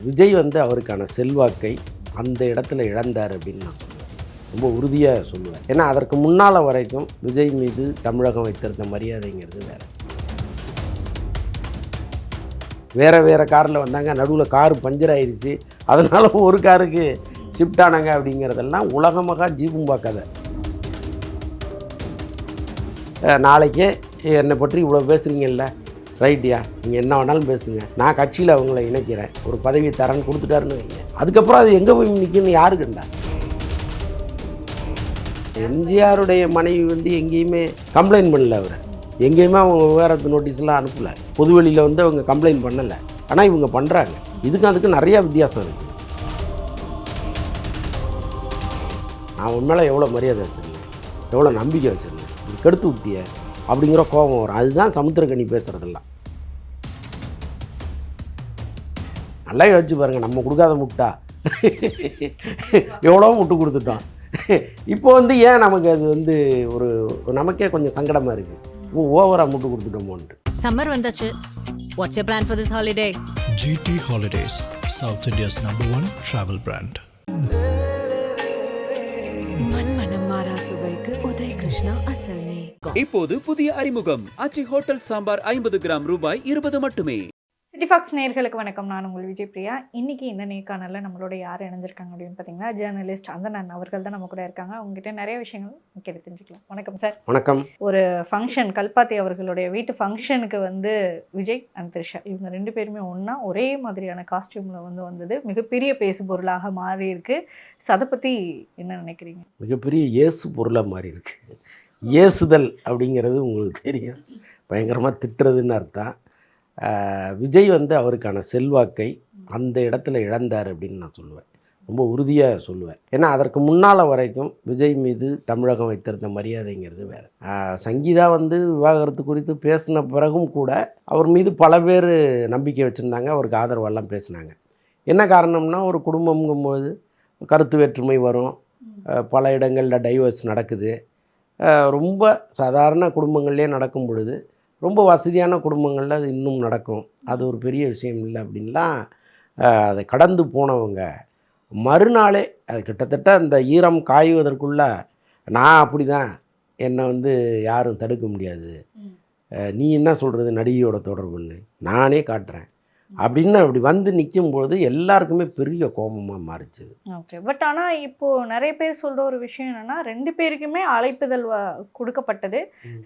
விஜய் வந்து அவருக்கான செல்வாக்கை அந்த இடத்துல இழந்தார் அப்படின்னு நான் சொல்லுவேன். ரொம்ப உறுதியாக சொல்லுவேன். ஏன்னா அதற்கு முன்னால் வரைக்கும் விஜய் மீது தமிழகம் வைத்திருந்த மரியாதைங்கிறது வேறு காரில் வந்தாங்க, நடுவில் காரு பஞ்சர் ஆயிடுச்சு, அதனால் ஒரு காருக்கு ஷிஃப்ட் ஆனாங்க அப்படிங்கிறதெல்லாம் உலகமாக ஜீபும்பா கதை. நாளைக்கே என்னை பற்றி இவ்வளோ பேசுகிறீங்கல்ல, ரைட்டியா, நீங்கள் என்ன வேணாலும் பேசுங்க, நான் கட்சியில் அவங்கள இணைக்கிறேன், ஒரு பதவி தரேன்னு கொடுத்துட்டாருன்னு வைங்க. அதுக்கப்புறம் அது எங்கே போய் நிற்குன்னு யாரு கண்டா? எம்ஜிஆருடைய மனைவி வந்து எங்கேயுமே கம்ப்ளைண்ட் பண்ணல, அவர் எங்கேயுமே அவங்க விவகாரத்து நோட்டீஸ்லாம் அனுப்பலை, பொதுவெளியில் வந்து அவங்க கம்ப்ளைண்ட் பண்ணலை. ஆனால் இவங்க பண்ணுறாங்க. அதுக்கு நிறையா வித்தியாசம் இருக்குது. நான் உண்மையில எவ்வளோ மரியாதை வச்சுருந்தேன், எவ்வளோ நம்பிக்கை வச்சுருந்தேன், இது கெடுத்து விட்டிய அப்படிங்கிற கோபம் வரும். அதுதான் சமுத்திரக்கனி பேசுகிறதெல்லாம். நல்லா யோசிச்சு பாருங்கள், நம்ம கொடுக்காத முட்டா எவ்வளோ முட்டு கொடுத்துட்டோம். இப்போ வந்து ஏன் நமக்கு அது வந்து ஒரு நமக்கே கொஞ்சம் சங்கடமாக இருக்குது, ஓவராக முட்டு கொடுத்துட்டோமோன்ட்டு. சம்மர் வந்தாச்சு. What's your plan for this holiday? GT Holidays, South India's #1 travel brand. மண்மனம் மாறா சுவைக்கு உதய் கிருஷ்ணா அசல் நெய். இப்போது புதிய அறிமுகம் ஆச்சி ஹோட்டல் சாம்பார் 50 கிராம் ரூபாய் 20 மட்டுமே. சிட்டி ஃபாக்ஸ் நேயர்களுக்கு வணக்கம். நான் உங்கள் விஜய் பிரியா. இன்றைக்கி இந்த நேர்காணலில் நம்மளோட யார் இணைஞ்சிருக்காங்க அப்படின்னு பார்த்தீங்கன்னா, ஜேர்னலிஸ்ட் அந்தணன் அவர்கள் தான் நம்ம கூட இருக்காங்க. அவங்ககிட்ட நிறைய விஷயங்கள் கேட்டு தெரிஞ்சுக்கலாம். வணக்கம் சார். வணக்கம். ஒரு ஃபங்க்ஷன், கல்பாத்தி அவர்களுடைய வீட்டு ஃபங்க்ஷனுக்கு வந்து விஜய் அண்ட் த்ரிஷா இவங்க 2 பேருமே ஒன்றா ஒரே மாதிரியான காஸ்டியூமில் வந்தது மிகப்பெரிய பேசு பொருளாக மாறி இருக்கு. அதை பற்றி என்ன நினைக்கிறீங்க? மிகப்பெரிய ஏசு பொருளாக மாறி இருக்கு. ஏசுதல் அப்படிங்கிறது உங்களுக்கு தெரியும், பயங்கரமாக திட்டுறதுன்னு அர்த்தம். விஜய் வந்து அவருக்கான செல்வாக்கை அந்த இடத்துல இழந்தார் அப்படின்னு நான் சொல்லுவேன். ரொம்ப உறுதியாக சொல்லுவேன். ஏன்னா அதற்கு முன்னால் வரைக்கும் விஜய் மீது தமிழகம் வைத்திருந்த மரியாதைங்கிறது வேறு. சங்கீதா வந்து விவாகரத்து குறித்து பேசின பிறகும் கூட அவர் மீது பல பேர் நம்பிக்கை வச்சுருந்தாங்க, அவருக்கு ஆதரவெல்லாம் பேசினாங்க. என்ன காரணம்னா, ஒரு குடும்பம்ங்கும்போது கருத்து வேற்றுமை வரும், பல இடங்களில் டைவர்ஸ் நடக்குது. ரொம்ப சாதாரண குடும்பங்கள்லேயே நடக்கும் பொழுது ரொம்ப வசதியான குடும்பங்களில் அது இன்னும் நடக்கும். அது ஒரு பெரிய விஷயம் இல்லை அப்படின்லாம் அதை கடந்து போனவங்க மறுநாளே அது கிட்டத்தட்ட அந்த ஈரம் காய்வதற்குள்ளே நான் அப்படி தான், என்னை வந்து யாரும் தடுக்க முடியாது, நீ என்ன சொல்கிறது, நடிகையோட தொடர்புன்னு நானே காட்டுறேன் அப்படின்னு அப்படி வந்து நிற்கும்பொழுது எல்லாருக்குமே பெரிய கோபமாக மாறிச்சு. ஓகே. பட் ஆனால் இப்போது நிறைய பேர் சொல்கிற ஒரு விஷயம் என்னென்னா, 2 பேருக்குமே அழைப்புதல் கொடுக்கப்பட்டது.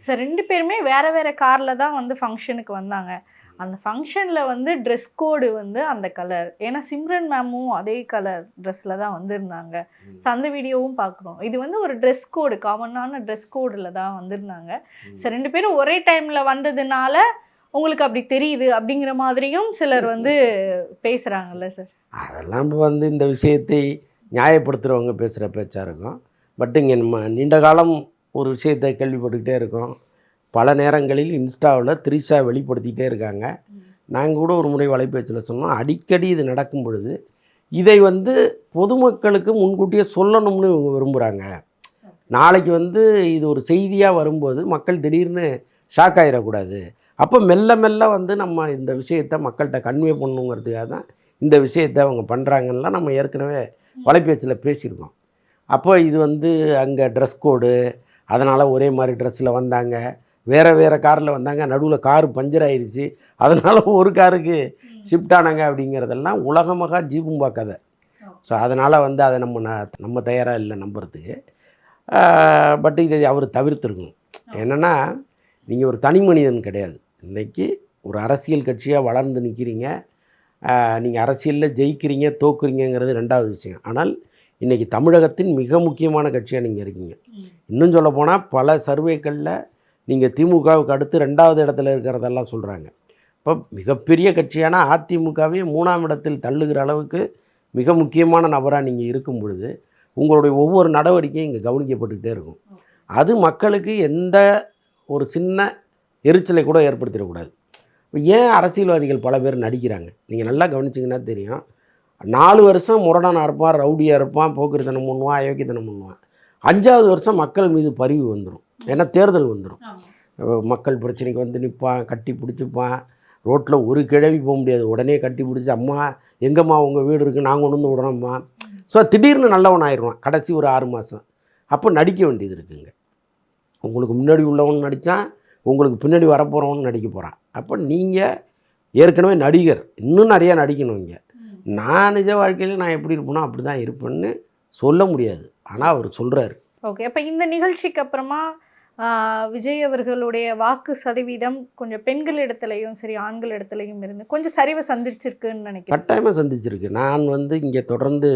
ஸோ 2 பேருமே வேறு வேறு காரில் தான் வந்து ஃபங்க்ஷனுக்கு வந்தாங்க. அந்த ஃபங்க்ஷனில் வந்து ட்ரெஸ் கோடு வந்து அந்த கலர், ஏன்னா சிம்ரன் மேமும் அதே கலர் ட்ரெஸ்ஸில் தான் வந்திருந்தாங்க. ஸோ அந்த வீடியோவும் பார்க்குறோம். இது வந்து ஒரு ட்ரெஸ் கோடு, காமனான ட்ரெஸ் கோடில் தான் வந்திருந்தாங்க. ஸோ 2 பேரும் ஒரே டைமில் வந்ததுனால உங்களுக்கு அப்படி தெரியுது அப்படிங்கிற மாதிரியும் சிலர் வந்து பேசுகிறாங்கல்ல சார். அதெல்லாம் இப்போ வந்து இந்த விஷயத்தை நியாயப்படுத்துகிறவங்க பேசுகிற பேச்சாக இருக்கும். பட் இங்கே நம்ம நீண்ட காலம் ஒரு விஷயத்தை கேள்விப்பட்டுக்கிட்டே இருக்கோம். பல நேரங்களில் இன்ஸ்டாவில் த்ரிஷா வெளிப்படுத்திக்கிட்டே இருக்காங்க. நாங்கள் கூட ஒரு முறை வலைபேச்சில் சொன்னோம், அடிக்கடி இது நடக்கும் பொழுது இதை வந்து பொதுமக்களுக்கு முன்கூட்டியே சொல்லணும்னு இவங்க விரும்புகிறாங்க. நாளைக்கு வந்து இது ஒரு செய்தியாக வரும்போது மக்கள் திடீர்னு ஷாக் ஆகிடக்கூடாது. அப்போ மெல்ல மெல்ல வந்து நம்ம இந்த விஷயத்தை மக்கள்கிட்ட கன்வே பண்ணணுங்கிறதுக்காக தான் இந்த விஷயத்தை அவங்க பண்ணுறாங்கலாம் நம்ம ஏற்கனவே வலைபேச்சில் பேசியிருக்கோம். அப்போ இது வந்து அங்கே ட்ரெஸ் கோடு, அதனால் ஒரே மாதிரி ட்ரெஸ்ஸில் வந்தாங்க, வேறு காரில் வந்தாங்க, நடுவில் காரு பஞ்சர் ஆயிடுச்சு, அதனால் ஒரு காருக்கு ஷிஃப்ட் ஆனாங்க அப்படிங்கிறதெல்லாம் உலகமாக ஜீபும்பா கதை. ஸோ அதனால் வந்து அதை நம்ம தயாராக இல்லை நம்புறதுக்கு. பட் இதை அவர் தவிர்த்துருக்கணும். என்னென்னா, நீங்கள் ஒரு தனி மனிதன் கிடையாது. இன்றைக்கி ஒரு அரசியல் கட்சியாக வளர்ந்து நிற்கிறீங்க, நீங்கள் அரசியலில் ஜெயிக்கிறீங்க தோக்குறீங்கிறது 2வது விஷயம். ஆனால் இன்றைக்கி தமிழகத்தின் மிக முக்கியமான கட்சியாக நீங்கள் இருக்கீங்க. இன்னும் சொல்லப்போனால் பல சர்வேக்களில் நீங்கள் திமுகவுக்கு அடுத்து 2வது இடத்துல இருக்கிறதெல்லாம் சொல்கிறாங்க. இப்போ மிகப்பெரிய கட்சியான அதிமுகவே 3ஆம் இடத்தில் தள்ளுகிற அளவுக்கு மிக முக்கியமான நபராக நீங்கள் இருக்கும் பொழுது உங்களுடைய ஒவ்வொரு நடவடிக்கையும் இங்கே கவனிக்கப்பட்டுக்கிட்டே இருக்கும். அது மக்களுக்கு எந்த ஒரு சின்ன எரிச்சலை கூட ஏற்படுத்திடக்கூடாது. இப்போ ஏன் அரசியல்வாதிகள் பல பேர் நடிக்கிறாங்க, நீங்கள் நல்லா கவனிச்சிங்கன்னா தெரியும். 4 வருஷம் முரடான இருப்பான், ரவுடியாக இருப்பான், போக்குரித்தனம் பண்ணுவான், அயோக்கியத்தனம் பண்ணுவான். 5வது வருஷம் மக்கள் மீது பரிவு வந்துடும். ஏன்னா தேர்தல் வந்துடும். மக்கள் பிரச்சனைக்கு வந்து நிற்பான், கட்டி பிடிச்சிப்பான், ரோட்டில் ஒரு கிழவி போக முடியாது, உடனே கட்டி பிடிச்சி அம்மா எங்கம்மா உங்கள் வீடு இருக்குது நாங்கள் கொண்டு வந்து விடுறோம்மா. ஸோ திடீர்னு நல்லவன் ஆயிடுவான் கடைசி ஒரு 6 மாதம். அப்போ நடிக்க வேண்டியது இருக்குங்க. உங்களுக்கு முன்னாடி உள்ளவன் நடித்தான், உங்களுக்கு பின்னாடி வரப்போகிறவன் நடிக்க போகிறான். அப்போ நீங்கள் ஏற்கனவே நடிகர், இன்னும் நிறையா நடிக்கணும். இங்கே நான் நிஜ வாழ்க்கையில் நான் எப்படி இருப்பேனோ அப்படி தான் இருப்பேன்னு சொல்ல முடியாது, ஆனால் அவர் சொல்கிறாரு. ஓகே, அப்போ இந்த நிகழ்ச்சிக்கு அப்புறமா விஜய் அவர்களுடைய வாக்கு சதவீதம் கொஞ்சம் பெண்கள் இடத்துலையும் சரி ஆண்கள் இடத்துலையும் இருந்து கொஞ்சம் சரிவை சந்திச்சிருக்குன்னு நினைக்கிறேன். கட்டாயமாக சந்திச்சிருக்கு. நான் இங்கே தொடர்ந்து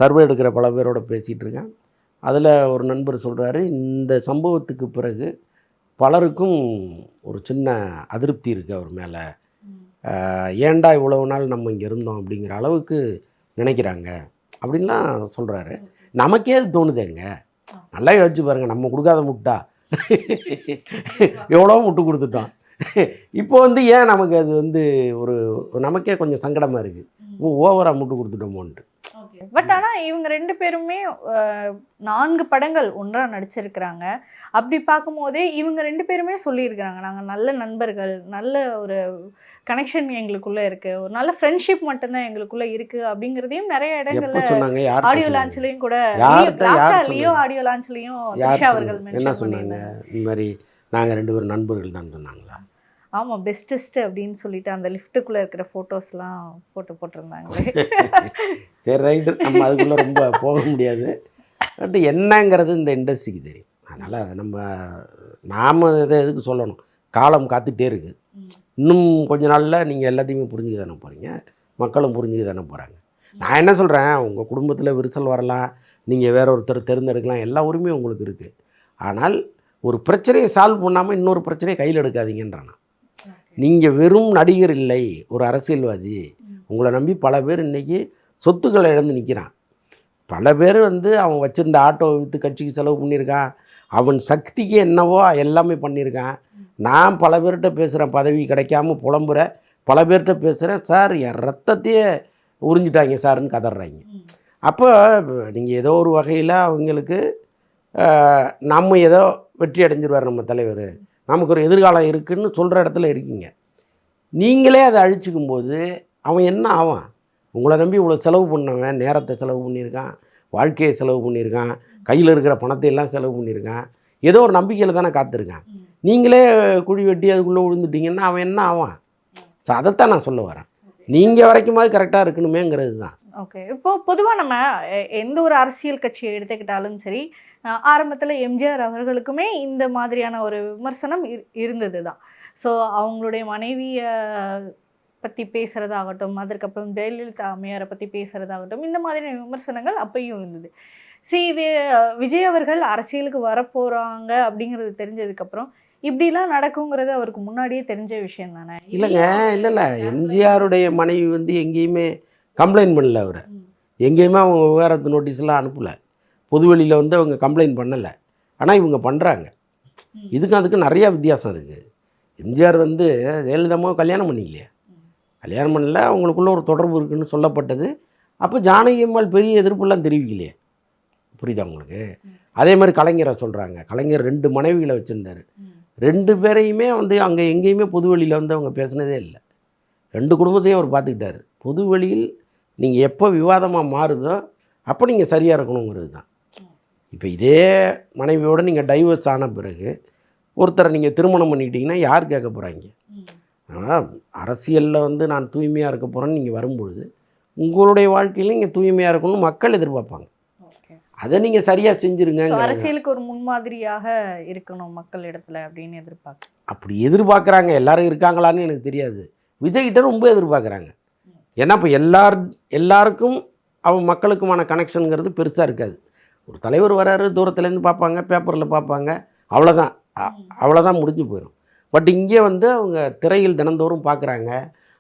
சர்வே எடுக்கிற பல பேரோட பேசிகிட்டு இருக்கேன். அதில் ஒரு நண்பர் சொல்கிறாரு, இந்த சம்பவத்துக்கு பிறகு பலருக்கும் ஒரு சின்ன அதிருப்தி இருக்குது அவர் மேலே. ஏன்டா இவ்வளவு நாள் நம்ம இங்கே இருந்தோம் அப்படிங்கிற அளவுக்கு நினைக்கிறாங்க அப்படின்லாம் சொல்கிறாரு. நமக்கே அது தோணுதேங்க. நல்லா யோசிச்சு பாருங்கள், நம்ம கொடுக்காத முட்டா எவ்வளோ முட்டு கொடுத்துட்டோம். இப்போ ஏன் நமக்கு அது ஒரு நமக்கே கொஞ்சம் சங்கடமாக இருக்குது, ஓவராக முட்டு கொடுத்துட்டோமோன்ட்டு. பட் ஆனால் இவங்க 2 பேருமே 4 படங்கள் ஒன்றாக நடிச்சிருக்கிறாங்க. அப்படி பார்க்கும்போதே இவங்க 2 பேருமே சொல்லியிருக்கிறாங்க, நாங்கள் நல்ல நண்பர்கள், நல்ல ஒரு கனெக்ஷன் எங்களுக்குள்ளே இருக்குது, ஒரு நல்ல ஃப்ரெண்ட்ஷிப் மட்டும்தான் எங்களுக்குள்ளே இருக்குது அப்படிங்கிறதையும் நிறைய இடங்கள்ல ஆடியோ லான்ச்லேயும் கூட லியோ ஆடியோ லான்ச்லேயும் த்ரிஷா அவர்கள் என்ன சொன்னாங்க, இந்த மாதிரி நாங்கள் 2 பேரும் நண்பர்கள் தான் சொன்னாங்களா? ஆமாம், பெஸ்டஸ்ட் அப்படின்னு சொல்லிட்டு அந்த லிஃப்ட்டுக்குள்ளே இருக்கிற ஃபோட்டோஸ்லாம் போட்டிருந்தாங்களே. சரி ரைட்டு, நம்ம அதுக்குள்ளே ரொம்ப போக முடியாது. பட் என்னங்கிறது இந்த இண்டஸ்ட்ரிக்கு தெரியும். அதனால் அதை நாம் இதை எதுக்கு சொல்லணும், காலம் காத்துட்டே இருக்குது. இன்னும் கொஞ்ச நாளில் நீங்கள் எல்லாத்தையுமே புரிஞ்சுக்க தானே போகிறீங்க, மக்களும் புரிஞ்சுக்க தானே போகிறாங்க. நான் என்ன சொல்கிறேன், உங்கள் குடும்பத்தில் விரிசல் வரலாம், நீங்கள் வேற ஒருத்தர் தேர்ந்தெடுக்கலாம், எல்லா உரிமையும் உங்களுக்கு இருக்குது. ஆனால் ஒரு பிரச்சனையை சால்வ் பண்ணாமல் இன்னொரு பிரச்சனையை கையில் எடுக்காதீங்கன்றான். நீங்கள் வெறும் நடிகர் இல்லை, ஒரு அரசியல்வாதி. உங்களை நம்பி பல பேர் இன்றைக்கி சொத்துக்களை இழந்து நிற்கிறான். பல பேர் அவன் வச்சுருந்த ஆட்டோவை விற்று கட்சிக்கு செலவு பண்ணியிருக்கான், அவன் சக்திக்கு என்னவோ எல்லாமே பண்ணியிருக்கான். நான் பல பேர்கிட்ட பேசுகிறேன், பதவி கிடைக்காம புலம்புற பல பேர்கிட்ட பேசுகிறேன், சார் என் ரத்தத்தையே உறிஞ்சிட்டாங்க சார்ன்னு கதறாங்க. அப்போ நீங்கள் ஏதோ ஒரு வகையில் அவங்களுக்கு நம்ம ஏதோ வெற்றி அடைஞ்சிருவார் நம்ம தலைவர், நமக்கு ஒரு எதிர்காலம் இருக்குதுன்னு சொல்கிற இடத்துல இருக்கீங்க. நீங்களே அதை அழிச்சிக்கும் போது அவன் என்ன ஆவான்? உங்களை நம்பி இவ்வளோ செலவு பண்ணவன், நேரத்தை செலவு பண்ணியிருக்கான், வாழ்க்கையை செலவு பண்ணியிருக்கான், கையில் இருக்கிற பணத்தை எல்லாம் செலவு பண்ணியிருக்கான், ஏதோ ஒரு நம்பிக்கையில் தானே காத்திருக்கான். நீங்களே குழி வெட்டி அதுக்குள்ளே விழுந்துட்டீங்கன்னா அவன் என்ன ஆவான்? ஸோ அதைத்தான் நான் சொல்ல வரேன், நீங்கள் வரைக்குமாவது கரெக்டாக இருக்கணுமேங்கிறது தான். ஓகே, இப்போ பொதுவாக நம்ம எந்த ஒரு அரசியல் கட்சியை எடுத்துக்கிட்டாலும் சரி, ஆரம்பத்தில் எம்ஜிஆர் அவர்களுக்குமே இந்த மாதிரியான ஒரு விமர்சனம் இருந்தது தான். ஸோ அவங்களுடைய மனைவியை பற்றி பேசுகிறதாகட்டும், அதற்கப்புறம் ஜெயலலிதா அம்மையாரை பற்றி பேசுகிறதாகட்டும், இந்த மாதிரியான விமர்சனங்கள் அப்பையும் இருந்தது. சரி, இது விஜய் அவர்கள் அரசியலுக்கு வரப்போகிறாங்க அப்படிங்கிறது தெரிஞ்சதுக்கப்புறம் இப்படிலாம் நடக்குங்கிறது அவருக்கு முன்னாடியே தெரிஞ்ச விஷயம் தானே? இல்லைங்க, இல்லை எம்ஜிஆருடைய மனைவி எங்கேயுமே கம்ப்ளைண்ட் பண்ணல, அவரை எங்கேயுமே அவங்க விவகாரத்து நோட்டீஸ்லாம் அனுப்பலை, பொதுவெளியில் அவங்க கம்ப்ளைண்ட் பண்ணலை. ஆனால் இவங்க பண்ணுறாங்க. இதுக்கும் அதுக்கு நிறையா வித்தியாசம் இருக்குது. எம்ஜிஆர் ஜெயலலிதாமாவை கல்யாணம் பண்ணிக்கலையா, கல்யாணம் பண்ணல, அவங்களுக்குள்ள ஒரு தொடர்பு இருக்குதுன்னு சொல்லப்பட்டது. அப்போ ஜானகி அம்மாள் பெரிய எதிர்ப்புலாம் தெரிவிக்கலையே, புரியுதா உங்களுக்கு? அதே மாதிரி கலைஞரை சொல்கிறாங்க, கலைஞர் 2 மனைவிகளை வச்சுருந்தார், 2 பேரையுமே அங்கே எங்கேயுமே பொதுவெளியில் அவங்க பேசினதே இல்லை. 2 குடும்பத்தையும் அவர் பார்த்துக்கிட்டார். பொதுவெளியில் நீங்கள் எப்போ விவாதமாக மாறுதோ அப்போ நீங்கள் சரியாக இருக்கணுங்கிறது தான். இப்போ இதே மனைவியோடு நீங்கள் டைவர்ஸ் ஆன பிறகு ஒருத்தரை நீங்கள் திருமணம் பண்ணிக்கிட்டீங்கன்னா யார் கேட்க போகிறாங்க? ஆனால் அரசியலில் நான் தூய்மையாக இருக்க போகிறேன்னு நீங்கள் வரும்பொழுது உங்களுடைய வாழ்க்கையில் நீங்கள் தூய்மையாக இருக்கணும்னு மக்கள் எதிர்பார்ப்பாங்க. அதை நீங்கள் சரியாக செஞ்சுருங்க. அரசியலுக்கு ஒரு முன்மாதிரியாக இருக்கணும் மக்கள் இடத்துல அப்படின்னு எதிர்பார்க்க, அப்படி எதிர்பார்க்குறாங்க. எல்லாரும் இருக்காங்களான்னு எனக்கு தெரியாது. விஜய்கிட்ட ரொம்ப எதிர்பார்க்குறாங்க. ஏன்னா இப்போ எல்லாருக்கும் அவன் மக்களுக்குமான கனெக்ஷனுங்கிறது பெருசாக இருக்காது. ஒரு தலைவர் வராரு, தூரத்துலேருந்து பார்ப்பாங்க, பேப்பரில் பார்ப்பாங்க, அவ்வளோதான் முடிஞ்சு போயிடும். பட் இங்கே அவங்க திரையில் தினந்தோறும் பார்க்குறாங்க.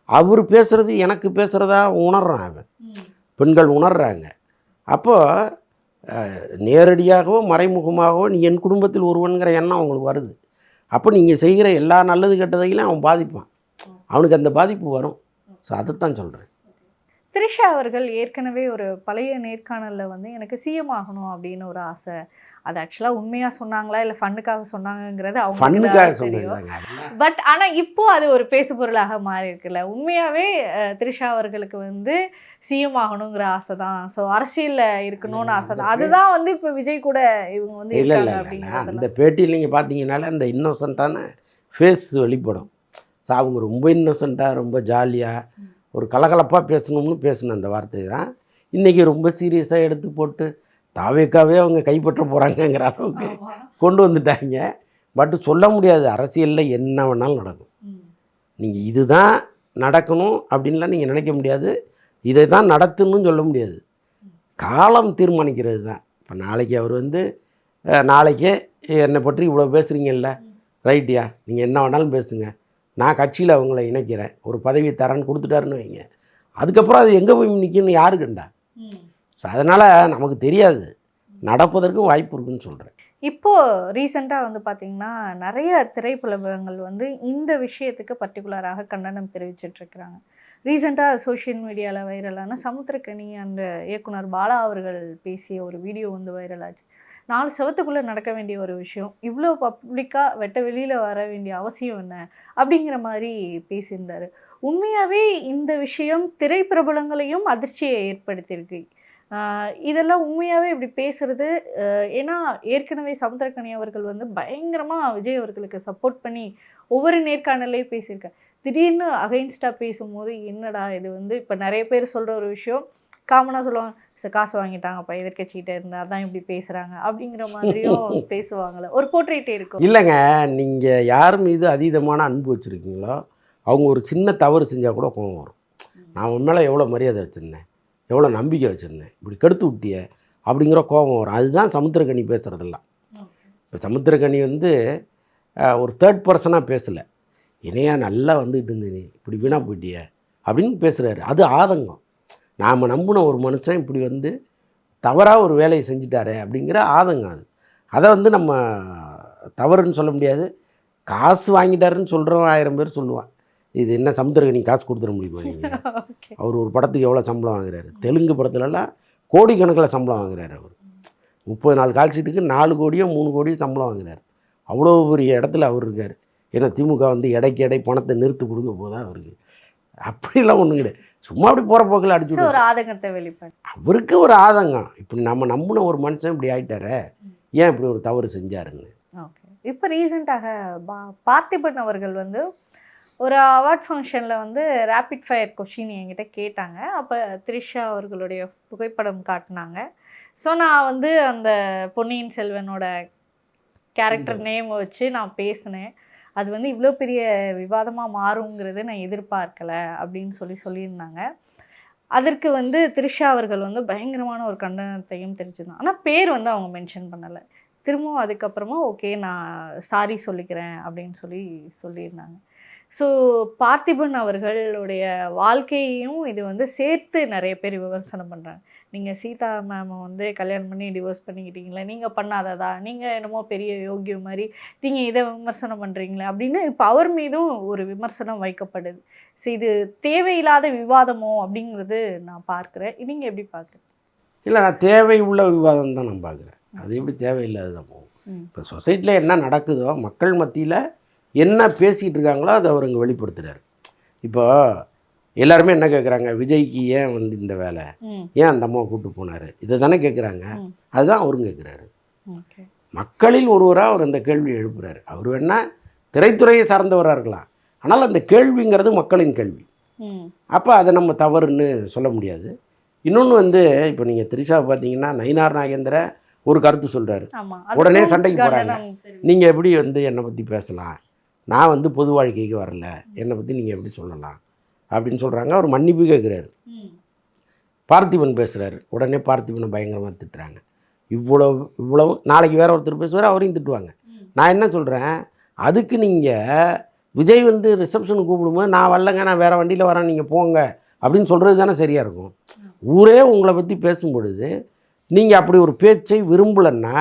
அவர் பேசுகிறது எனக்கு பேசுகிறதா உணர்றான், அவன் பெண்கள் உணர்றாங்க. அப்போது நேரடியாகவோ மறைமுகமாகவோ நீ என் குடும்பத்தில் ஒருவன்கிற எண்ணம் அவங்களுக்கு வருது. அப்போ நீங்கள் செய்கிற எல்லா நல்லது கெட்டதையும் அவன் பாதிப்பான், அவனுக்கு அந்த பாதிப்பு வரும். ஸோ அதைத்தான் சொல்கிறேன். த்ரிஷா அவர்கள் ஏற்கனவே ஒரு பழைய நேர்காணலில் வந்து எனக்கு சிஎம் ஆகணும் அப்படின்னு ஒரு ஆசை. அது ஆக்சுவலாக உண்மையாக சொன்னாங்களா இல்லை ஃபன்னுக்காக சொன்னாங்கங்கிறது அவங்க ஃபன்னுக்காக தெரியும். சொன்னாங்க. பட் ஆனால் இப்போ அது ஒரு பேசுபொருளாக மாறி இருக்குல்ல. உண்மையாகவே த்ரிஷா அவர்களுக்கு வந்து சிஎம் ஆகணுங்கிற ஆசை தான், ஸோ அரசியலில் இருக்கணும்னு ஆசை தான். அதுதான் வந்து இப்போ விஜய் கூட இவங்க வந்து இல்லை இருக்காங்க இல்லை அப்படிங்கிறது. அந்த பேட்டியில் நீங்கள் பார்த்தீங்கன்னாலே அந்த இன்னோசண்ட்டான ஃபேஸ் வெளிப்படும். ஸோ அவங்க ரொம்ப இன்னோசண்ட்டாக ரொம்ப ஜாலியாக ஒரு கலகலப்பாக பேசணும்னு பேசின அந்த வார்த்தை தான் இன்றைக்கி ரொம்ப சீரியஸாக எடுத்து போட்டு தாவேக்காவே அவங்க கைப்பற்ற போகிறாங்கங்கிற அளவுக்கு கொண்டு வந்துட்டாங்க. பட் சொல்ல முடியாது, அரசியலில் என்ன வேணாலும் நடக்கும். நீங்கள் இதுதான் நடக்கணும் அப்படின்லாம் நீங்கள் நினைக்க முடியாது, இதை தான் நடத்தணும்னு சொல்ல முடியாது. காலம் தீர்மானிக்கிறது தான். இப்போ நாளைக்கு அவர் வந்து நாளைக்கே என்னை பற்றி இவ்வளோ பேசுகிறீங்கல்ல, ரைட்டியா நீங்கள் என்ன வேணாலும் பேசுங்க, நான் கட்சியில் அவங்கள இணைக்கிறேன், ஒரு பதவி தரேன்னு கொடுத்துட்டாருன்னு வைங்க, அதுக்கப்புறம் அது எங்கே போய் நிற்குன்னு யாரு கண்டா? ஸோ அதனால் நமக்கு தெரியாது, நடப்பதற்கும் வாய்ப்பு இருக்குன்னு சொல்கிறேன். இப்போது ரீசெண்டாக வந்து பார்த்திங்கன்னா நிறைய திரைப்புலங்கள் வந்து இந்த விஷயத்துக்கு பர்டிகுலராக கண்டனம் தெரிவிச்சிட்ருக்கிறாங்க. ரீசெண்டாக சோஷியல் மீடியாவில் வைரலான சமுத்திரக்கனி அந்த இயக்குனர் பாலா அவர்கள் பேசிய ஒரு வீடியோ வந்து வைரலாச்சு. 4 செவத்துக்குள்ளே நடக்க வேண்டிய ஒரு விஷயம் இவ்வளோ பப்ளிக்காக வெட்ட வெளியில் வர வேண்டிய அவசியம் என்ன அப்படிங்கிற மாதிரி பேசியிருந்தார். உண்மையாகவே இந்த விஷயம் திரைப்பிரபலங்களையும் அதிர்ச்சியை ஏற்படுத்தியிருக்கு. இதெல்லாம் உண்மையாகவே இப்படி பேசுகிறது, ஏன்னா ஏற்கனவே சமுத்திரக்கனி அவர்கள் வந்து பயங்கரமாக விஜய் அவர்களுக்கு சப்போர்ட் பண்ணி ஒவ்வொரு நேர்காணலையும் பேசியிருக்கார். திடீர்னு அகைன்ஸ்டாக பேசும்போது என்னடா இது வந்து இப்போ நிறைய பேர் சொல்கிற ஒரு விஷயம் காமனாக சொல்லுவாங்க, காசு வாங்கிட்டாங்கப்பா எதிர்கட்சிகிட்ட இருந்தால் அதான் இப்படி பேசுகிறாங்க அப்படிங்கிற மாதிரியும் பேசுவாங்கள்ல, ஒரு போர்ட்ரேட்டே இருக்கும். இல்லைங்க, நீங்கள் யார் மீது அதீதமான அன்பு வச்சுருக்கீங்களோ அவங்க ஒரு சின்ன தவறு செஞ்சால் கூட கோவம் வரும். நான் உன் மேலே எவ்வளோ மரியாதை வச்சுருந்தேன், எவ்வளோ நம்பிக்கை வச்சுருந்தேன், இப்படி கெடுத்து விட்டிய அப்படிங்கிற கோபம் வரும். அதுதான் சமுத்திரக்கனி பேசுகிறதெல்லாம். இப்போ சமுத்திரக்கனி வந்து ஒரு தேர்ட் பர்சனாக பேசலை, என்னையா நல்லா வந்துக்கிட்டு இருந்தேன் இப்படி வீணாக போயிட்டிய அப்படின்னு பேசுகிறாரு. அது ஆதங்கம். நாம் நம்பின ஒரு மனுஷன் இப்படி வந்து தவறாக ஒரு வேலையை செஞ்சிட்டாரே அப்படிங்கிற ஆதங்கம். அதை வந்து நம்ம தவறுன்னு சொல்ல முடியாது. காசு வாங்கிட்டாருன்னு சொல்கிறவன் 1000 பேர் சொல்லுவான், இது என்ன சமுத்திரக்கனி காசு கொடுத்துட முடியுமா நீங்கள்? அவர் ஒரு படத்துக்கு எவ்வளோ சம்பளம் வாங்குறாரு, தெலுங்கு படத்துலலாம் கோடிக்கணக்கில் சம்பளம் வாங்குறாரு. அவர் 30 நாள் கால் ஷீட்டுக்கு 4 கோடியோ 3 கோடியோ சம்பளம் வாங்குறாரு. அவ்வளோ பெரிய இடத்துல அவர் இருக்கார். ஏன்னா திமுக வந்து இடைக்கு இடை பணத்தை நிறுத்து கொடுக்க போதா அவருக்கு? அப்படிலாம் ஒன்றும் கிடையாது, சும்மா அப்படி போகிற போக்கில் அடிச்சு ஒரு ஆதங்கத்தை வெளிப்பாடு. அவருக்கு ஒரு ஆதங்கம், இப்படி நம்ம நம்பின ஒரு மனுஷன் இப்படி ஆகிட்டாரே, ஏன் இப்படி ஒரு தவறு செஞ்சாருன்னு. ஓகே, இப்போ ரீசெண்டாக பார்த்திபன் அவர்கள் வந்து ஒரு அவார்ட் ஃபங்க்ஷனில் வந்து ரேபிட் ஃபயர் கொஷின் என்கிட்ட கேட்டாங்க. அப்போ த்ரிஷா அவர்களுடைய புகைப்படம் காட்டினாங்க. ஸோ நான் வந்து அந்த பொன்னியின் செல்வனோட கேரக்டர் நேம் வச்சு நான் பேசினேன். அது வந்து இவ்வளோ பெரிய விவாதமாக மாறுங்கிறது நான் எதிர்பார்க்கலை அப்படின்னு சொல்லியிருந்தாங்க. அதற்கு வந்து த்ரிஷா அவர்கள் வந்து பயங்கரமான ஒரு கண்டனத்தையும் தெரிஞ்சுருந்தாங்க. ஆனால் பேர் வந்து அவங்க மென்ஷன் பண்ணலை. திரும்பவும் அதுக்கப்புறமா ஓகே நான் சாரி சொல்லிக்கிறேன் அப்படின்னு சொல்லியிருந்தாங்க. ஸோ பார்த்திபன் அவர்களுடைய வாழ்க்கையையும் இது வந்து சேர்த்து நிறைய பேர் விமர்சனம் பண்ணுறாங்க. நீங்கள் சீதா மேமை வந்து கல்யாணம் பண்ணி டிவோர்ஸ் பண்ணிக்கிட்டீங்களே, நீங்கள் பண்ணாததா, நீங்கள் என்னமோ பெரிய யோகியம் மாதிரி நீங்கள் இதை விமர்சனம் பண்ணுறீங்களே அப்படின்னு இப்போ அவர் மீதும் ஒரு விமர்சனம் வைக்கப்படுது. ஸோ இது தேவையில்லாத விவாதமோ அப்படிங்கிறது நான் பார்க்குறேன். நீங்கள் எப்படி பார்க்குறேன்? இல்லை, நான் தேவை உள்ள விவாதம் தான் நான் பார்க்குறேன். அது எப்படி தேவையில்லாததான் போகும். இப்போ சொசைட்டியில் என்ன நடக்குதோ, மக்கள் மத்தியில் என்ன பேசிக்கிட்டு இருக்காங்களோ அதை அவர் இங்கே வெளிப்படுத்துகிறார். இப்போ எல்லாருமே என்ன கேட்குறாங்க, விஜய்க்கு ஏன் வந்து இந்த வேலை, ஏன் அந்த அம்மாவை கூப்பிட்டு போனார், இதை தானே கேட்குறாங்க. அதுதான் அவரும் கேட்குறாரு. மக்களில் ஒருவராக அவர் அந்த கேள்வி எழுப்புறாரு. அவர் வேணால் திரைத்துறையை சார்ந்தவராக இருக்கலாம், ஆனால் அந்த கேள்விங்கிறது மக்களின் கேள்வி. அப்போ அதை நம்ம தவறுன்னு சொல்ல முடியாது. இன்னொன்று வந்து இப்போ நீங்கள் த்ரிஷாவை பார்த்தீங்கன்னா நயினார் நாகேந்திர ஒரு கருத்து சொல்கிறாரு, உடனே சண்டைக்கு போகிறாங்க. நீங்கள் எப்படி வந்து என்னை பற்றி பேசலாம், நான் வந்து பொது வாழ்க்கைக்கு வரல, என்னை பற்றி நீங்கள் எப்படி சொல்லலாம் அப்படின்னு சொல்கிறாங்க. அவர் மன்னிப்பு கேட்குறாரு. பார்த்திபன் பேசுகிறாரு, உடனே பார்த்திபனை பயங்கரமாக திட்டுறாங்க. இவ்வளவு நாளைக்கு வேற ஒருத்தர் பேசுவார், அவரையும் திட்டுவாங்க. நான் என்ன சொல்கிறேன், அதுக்கு நீங்கள் விஜய் வந்து ரிசப்ஷனுக்கு கூப்பிடும்போது நான் வரலங்க, நான் வேறு வண்டியில் வரேன், நீங்கள் போங்க அப்படின்னு சொல்கிறது தானே சரியாக இருக்கும். ஊரே உங்களை பற்றி பேசும்பொழுது நீங்கள் அப்படி ஒரு பேச்சை விரும்பலைன்னா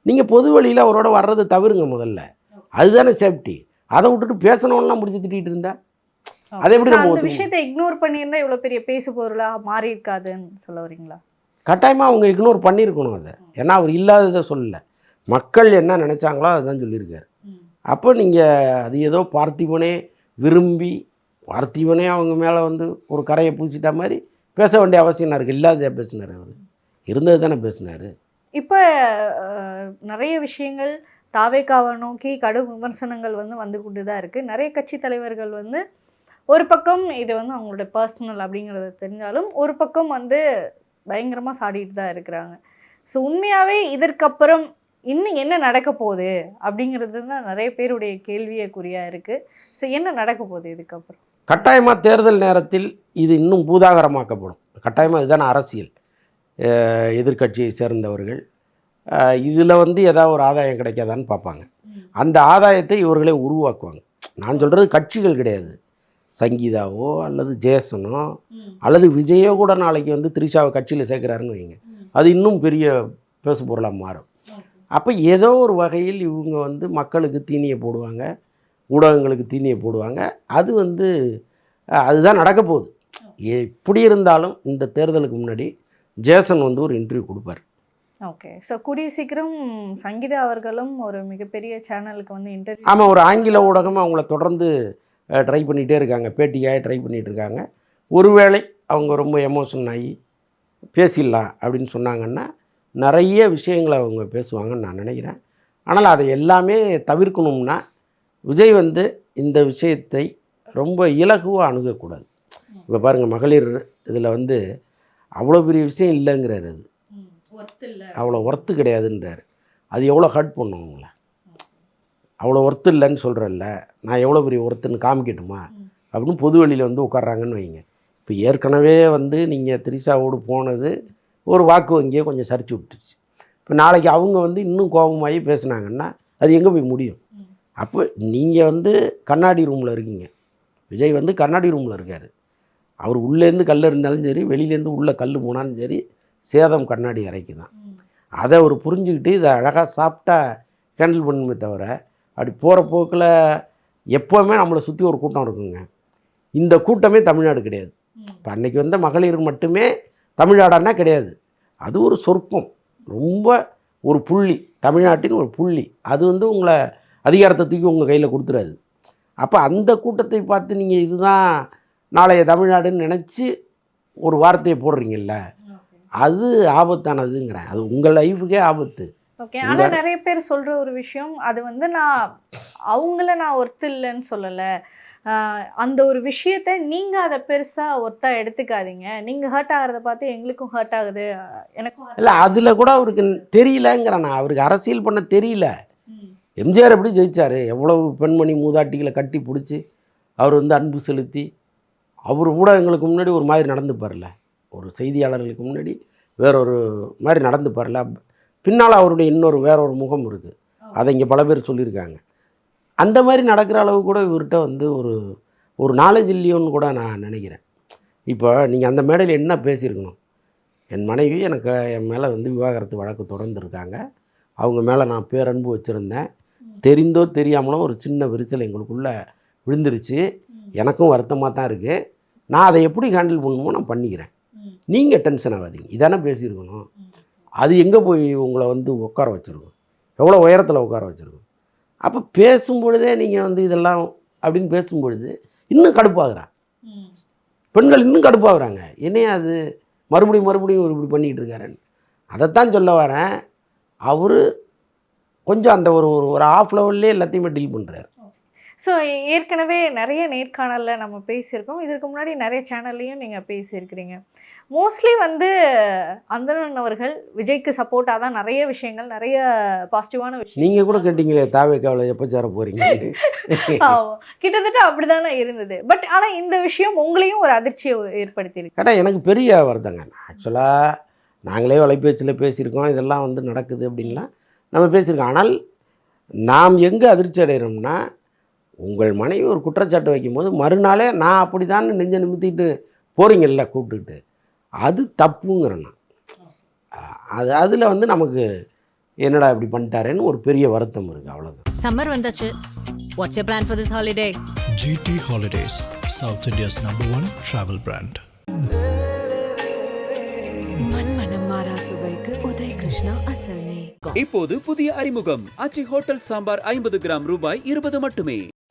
நீங்கள் பொது வழியில் அவரோட வர்றது தவிருங்க முதல்ல. அதுதானே சேஃப்டி. அதை விட்டுட்டு பேசணுன்னா முடிச்சு திட்டிகிட்டு இருந்தா அதை எப்படி So, நம்ம அந்த ஒத்துக்க விஷயத்தை இக்னோர் பண்ணியிருந்தா இவ்வளோ பெரிய பேசு பொருளாக மாறி இருக்காதுன்னு சொல்ல வரீங்களா? கட்டாயமாக அவங்க இக்னோர் பண்ணியிருக்கணும் அதை. ஏன்னா அவர் இல்லாததை சொல்லலை, மக்கள் என்ன நினச்சாங்களோ அதுதான் சொல்லியிருக்காரு. அப்போ நீங்கள் அது ஏதோ பார்த்திபனே விரும்பி பார்த்திபனே அவங்க மேலே வந்து ஒரு கரையை பூச்சிட்ட மாதிரி பேச வேண்டிய அவசியம் இருக்குது. இல்லாததே பேசினார், அவர் இருந்தது தானே பேசினார். இப்போ நிறைய விஷயங்கள் தாவேக்காவை நோக்கி கடும் விமர்சனங்கள் வந்து கொண்டு தான் இருக்குது. நிறைய கட்சி தலைவர்கள் வந்து ஒரு பக்கம் இது வந்து அவங்களோட பர்சனல் அப்படிங்கிறது தெரிஞ்சாலும் ஒரு பக்கம் வந்து பயங்கரமாக சாடிட்டு தான் இருக்கிறாங்க. ஸோ உண்மையாகவே இதற்கப்புறம் இன்னும் என்ன நடக்க போகுது அப்படிங்கிறது தான் நிறைய பேருடைய கேள்வியே குறியாக இருக்குது. ஸோ என்ன நடக்க போகுது இதுக்கப்புறம்? கட்டாயமாக தேர்தல் நேரத்தில் இது இன்னும் பூதாகரமாக்கப்படும். கட்டாயமாக இதுதானே அரசியல். எதிர்க்கட்சியை சேர்ந்தவர்கள் இதில் வந்து ஏதாவது ஒரு ஆதாயம் கிடைக்காதான்னு பார்ப்பாங்க. அந்த ஆதாயத்தை இவர்களே உருவாக்குவாங்க. நான் சொல்கிறது கட்சிகள் கிடையாது, சங்கீதாவோ அல்லது ஜேசனோ அல்லது விஜயோ கூட நாளைக்கு வந்து திரிஷாவை கட்சியில் சேர்க்குறாருன்னு வைங்க, அது இன்னும் பெரிய பேசு பொருளாக மாறும். அப்போ ஏதோ ஒரு வகையில் இவங்க வந்து மக்களுக்கு தீனியை போடுவாங்க, ஊடகங்களுக்கு தீனியை போடுவாங்க. அது வந்து அதுதான் நடக்க போகுது. எப்படி இருந்தாலும் இந்த தேர்தலுக்கு முன்னாடி ஜேசன் வந்து ஒரு இன்டர்வியூ கொடுப்பார். ஓகே. ஸோ கூடிய சீக்கிரம் சங்கீதா அவர்களும் ஒரு மிகப்பெரிய சேனலுக்கு வந்து இன்டர்வியூ. ஆமாம், ஒரு ஆங்கில ஊடகம் அவங்கள தொடர்ந்து ட்ரை பண்ணிகிட்டே இருக்காங்க, பேட்டியாக ட்ரை பண்ணிகிட்டு இருக்காங்க. ஒருவேளை அவங்க ரொம்ப எமோஷன் ஆகி பேசிடலாம் அப்படின்னு சொன்னாங்கன்னா நிறைய விஷயங்களை அவங்க பேசுவாங்கன்னு நான் நினைக்கிறேன். ஆனால் அதை எல்லாமே தவிர்க்கணும்னா விஜய் வந்து இந்த விஷயத்தை ரொம்ப இலகுவாக அணுகக்கூடாது. இப்போ பாருங்கள், மகளிர் இதில் வந்து அவ்வளோ பெரிய விஷயம் இல்லைங்கிறாரு, அது அவ்வளோ ஒர்த்து கிடையாதுன்றார். அது எவ்வளோ ஹர்ட் பண்ணும் அவங்கள. அவ்வளோ ஒர்த்து இல்லைன்னு சொல்கிறல்ல, நான் எவ்வளோ பெரிய ஒர்த்துன்னு காமிக்கட்டுமா அப்படின்னு பொது வெளியில் வந்து உட்கார்றாங்கன்னு வைங்க. இப்போ ஏற்கனவே வந்து நீங்கள் திரிஷாவோடு போனது ஒரு வாக்கு வங்கியை கொஞ்சம் சரிச்சு விட்டுருச்சு. இப்போ நாளைக்கு அவங்க வந்து இன்னும் கோபமாகி பேசுனாங்கன்னா அது எங்கே போய் முடியும்? அப்போ நீங்கள் வந்து கண்ணாடி ரூமில் இருக்கீங்க, விஜய் வந்து கண்ணாடி ரூமில் இருக்கார். அவர் உள்ளேருந்து கல் இருந்தாலும் சரி, வெளியிலேருந்து உள்ளே கல் போனாலும் சரி, சேதம் கண்ணாடி அறைக்கு தான். அதை அவர் புரிஞ்சுக்கிட்டு இதை அழகாக சாப்பிட்டா ஹேண்டில் பண்ணுமே தவிர, அப்படி போகிற போக்கில் எப்போவுமே நம்மளை சுற்றி ஒரு கூட்டம் இருக்குங்க. இந்த கூட்டமே தமிழ்நாடு கிடையாது. இப்போ அன்றைக்கி வந்த மகளிர் மட்டுமே தமிழ்நாடானா கிடையாது. அது ஒரு சொற்பம், ரொம்ப ஒரு புள்ளி, தமிழ்நாட்டின் ஒரு புள்ளி. அது வந்து உங்களை அதிகாரத்தை தூக்கி உங்கள் கையில் கொடுத்துறாது. அப்போ அந்த கூட்டத்தை பார்த்து நீங்கள் இதுதான் நாளைய தமிழ்நாடுன்னு நினச்சி ஒரு வார்த்தையை போடுறீங்கல்ல, அது ஆபத்தானதுங்கிறேன். அது உங்கள் லைஃபுக்கே ஆபத்து. ஓகே. ஆனால் நிறைய பேர் சொல்கிற ஒரு விஷயம், அது வந்து அவங்கள நான் ஒர்த்து இல்லைன்னு சொல்லலை, அந்த ஒரு விஷயத்தை நீங்கள் அதை பெருசாக ஒர்த்தாக எடுத்துக்காதீங்க, நீங்கள் ஹர்ட் ஆகிறத பார்த்து எங்களுக்கும் ஹர்ட் ஆகுது, எனக்கும் இல்லை அதில் கூட அவருக்கு தெரியலங்கிறேன். நான் அவருக்கு அரசியல் பண்ண தெரியல. எம்ஜிஆர் எப்படி ஜெயிச்சார்? எவ்வளவு பெண்மணி மூதாட்டிகளை கட்டி பிடிச்சி அவர் வந்து அன்பு செலுத்தி, அவர் ஊடகங்களுக்கு முன்னாடி ஒரு மாதிரி நடந்துப்பார்ல, ஒரு செய்தியாளர்களுக்கு முன்னாடி வேறொரு மாதிரி நடந்துப்பார்ல, பின்னால் அவருடைய இன்னொரு வேறொரு முகம் இருக்குது. அதை இங்கே பல பேர் சொல்லியிருக்காங்க. அந்த மாதிரி நடக்கிற அளவு கூட இவர்கிட்ட வந்து ஒரு நாலேஜ் இல்லையோன்னு கூட நான் நினைக்கிறேன். இப்போ நீங்கள் அந்த மேடையில் என்ன பேசியிருக்கணும்? என் மனைவி எனக்கு என் மேலே வந்து விவாகரத்து வழக்கு தொடர்ந்துருக்காங்க, அவங்க மேலே நான் பேரன்பு வச்சுருந்தேன், தெரிந்தோ தெரியாமலோ ஒரு சின்ன விரிசல் எங்களுக்குள்ளே விழுந்துருச்சு, எனக்கும் வருத்தமாக தான் இருக்குது, நான் அதை எப்படி ஹேண்டில் பண்ணணுமோ நான் பண்ணிக்கிறேன், நீங்கள் டென்ஷன் ஆகாதீங்க, இதானே பேசியிருக்கணும். அது எங்கே போய் உங்களை வந்து உட்கார வச்சுருக்கோம்? எவ்வளோ உயரத்தில் உட்கார வச்சுருக்கோம்? அப்போ பேசும்பொழுதே நீங்கள் வந்து இதெல்லாம் அப்படின்னு பேசும்பொழுது இன்னும் கடுப்பாகிறான், பெண்கள் இன்னும் கடுப்பாகிறாங்க. என்னையா அது மறுபடியும் இப்படி பண்ணிக்கிட்டு இருக்காருன்னு அதைத்தான் சொல்ல வரேன். அவர் கொஞ்சம் அந்த ஒரு ஆஃப் லெவல்லே எல்லாத்தையுமே டீல் பண்ணுறாரு. ஸோ ஏற்கனவே நிறைய நேர்காணலில் நம்ம பேசியிருக்கோம், இதற்கு முன்னாடி நிறைய சேனல்லையும் நீங்கள் பேசியிருக்கிறீங்க. மோஸ்ட்லி வந்து அந்தணன் அவர்கள் விஜய்க்கு சப்போர்ட்டாக தான் நிறைய விஷயங்கள், நிறைய பாசிட்டிவான விஷயம். நீங்கள் கூட கேட்டீங்களே தாவேக்காவில் எப்போ சேர போகிறீங்க? ஆமாம், கிட்டத்தட்ட அப்படி தானே இருந்தது. பட் ஆனால் இந்த விஷயம் உங்களையும் ஒரு அதிர்ச்சியை ஏற்படுத்தியிருக்கு. கேட்டால் எனக்கு பெரிய வருத்தங்க. ஆக்சுவலாக நாங்களே வலைபேச்சில் பேசியிருக்கோம், இதெல்லாம் வந்து நடக்குது அப்படின்லாம் நம்ம பேசியிருக்கோம். ஆனால் நாம் எங்கே அதிர்ச்சி அடைகிறோம்னா, உங்கள் மனைவி ஒரு குற்றச்சாட்டு வைக்கும்போது மறுநாளே நான் அப்படி தான் நெஞ்ச நிமித்திட்டு போகிறீங்கல்ல கூப்பிட்டுக்கிட்டு, அது தப்புங்கிறேன். அதில் வந்து நமக்கு என்னடா இப்படி பண்ணிட்டாரேன்னு ஒரு பெரிய வருத்தம் இருக்குது, அவ்வளோதான். சம்மர் வந்தாச்சு. What's you plan for this holiday? GT Holidays, South India's #1 travel brand. மனம் மாறா சுவைக்கு உதய் கிருஷ்ணா அசல் நெய். இப்போது புதிய அறிமுகம் ஆச்சி ஹோட்டல் சாம்பார் 50 கிராம் ரூபாய் 20 மட்டுமே.